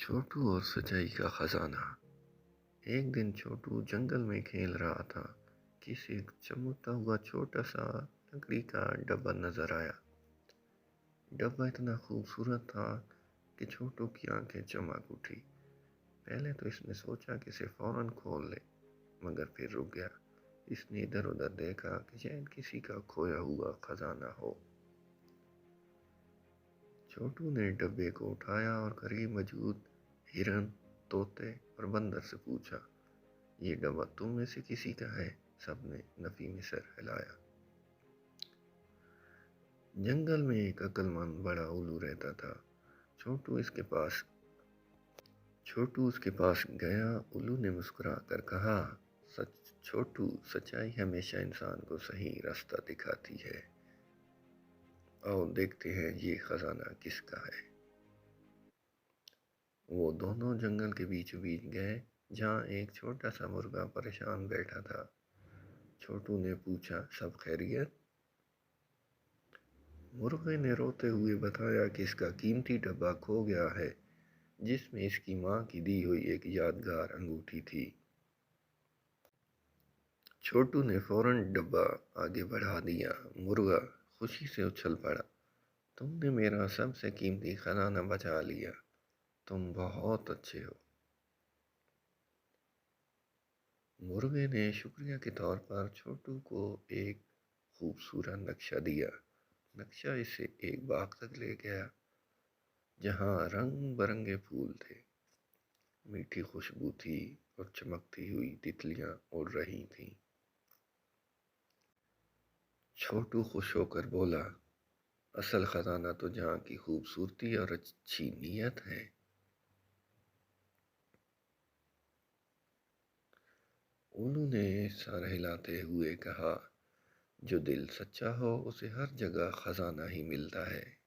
چھوٹو اور سچائی کا خزانہ۔ ایک دن چھوٹو جنگل میں کھیل رہا تھا کہ اسے ایک چمکتا ہوا چھوٹا سا لکڑی کا ڈبہ نظر آیا۔ ڈبہ اتنا خوبصورت تھا کہ چھوٹو کی آنکھیں چمک اٹھی۔ پہلے تو اس نے سوچا کہ اسے فوراً کھول لے، مگر پھر رک گیا۔ اس نے ادھر ادھر دیکھا کہ شاید کسی کا کھویا ہوا خزانہ ہو۔ چھوٹو نے ڈبے کو اٹھایا اور قریب موجود ہرن، طوطے اور بندر سے پوچھا، یہ ڈبہ تم میں سے کسی کا ہے؟ سب نے نفی میں سر ہلایا۔ جنگل میں ایک عقل مند بڑا الو رہتا تھا۔ چھوٹو اس کے پاس گیا۔ الو نے مسکرا کر کہا، چھوٹو، سچائی ہمیشہ انسان کو صحیح راستہ دکھاتی ہے۔ آؤ دیکھتے ہیں یہ خزانہ کس کا ہے۔ وہ دونوں جنگل کے بیچوں بیچ گئے جہاں ایک چھوٹا سا مرغا پریشان بیٹھا تھا۔ چھوٹو نے پوچھا، سب خیریت؟ مرغے نے روتے ہوئے بتایا کہ اس کا قیمتی ڈبہ کھو گیا ہے، جس میں اس کی ماں کی دی ہوئی ایک یادگار انگوٹھی تھی۔ چھوٹو نے فوراً ڈبہ آگے بڑھا دیا۔ مرغا خوشی سے اچھل پڑا، تم نے میرا سب سے قیمتی خزانہ بچا لیا، تم بہت اچھے ہو۔ مرغے نے شکریہ کے طور پر چھوٹو کو ایک خوبصورت نقشہ دیا۔ نقشہ اسے ایک باغ تک لے گیا جہاں رنگ برنگے پھول تھے، میٹھی خوشبو تھی اور چمکتی ہوئی تتلیاں اڑ رہی تھیں۔ چھوٹو خوش ہو کر بولا، اصل خزانہ تو جہاں کی خوبصورتی اور اچھی نیت ہے۔ انہوں نے سر ہلاتے ہوئے کہا، جو دل سچا ہو اسے ہر جگہ خزانہ ہی ملتا ہے۔